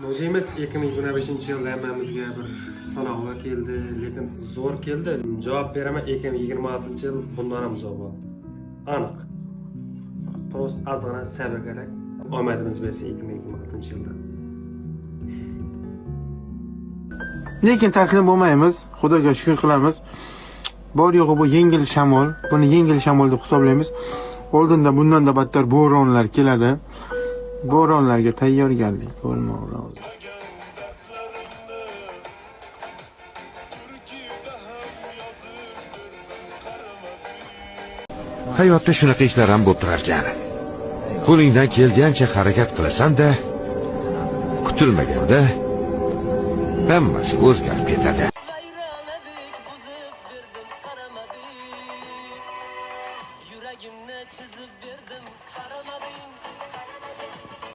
Nolimiz 2025-yilda hammamizga bir sinovlar keldi, lekin zo'r keldi. Javob beraman, 2026-yil bundan ham zo'r bo'ladi. Aniq. Prost ozgina sabr kerak. Omadimiz bersin 2026-yilda. Lekin taslim bo'lmaymiz. Xudoga shukr qilamiz. Bor yo'g'i bu yengil shamol. Buni yengil shamol deb hisoblaymiz. Oldinda bundan da battar bo'ronlar keladi. Bo'ronlarga tayyorgarlik ko'rmoq lozim. Hayotda shunaqa ishlar ham bo'lib turar ekan. Qo'lingdan kelgancha harakat qilasan-da, kutilmaganda hammasi o'zgarib ketadi.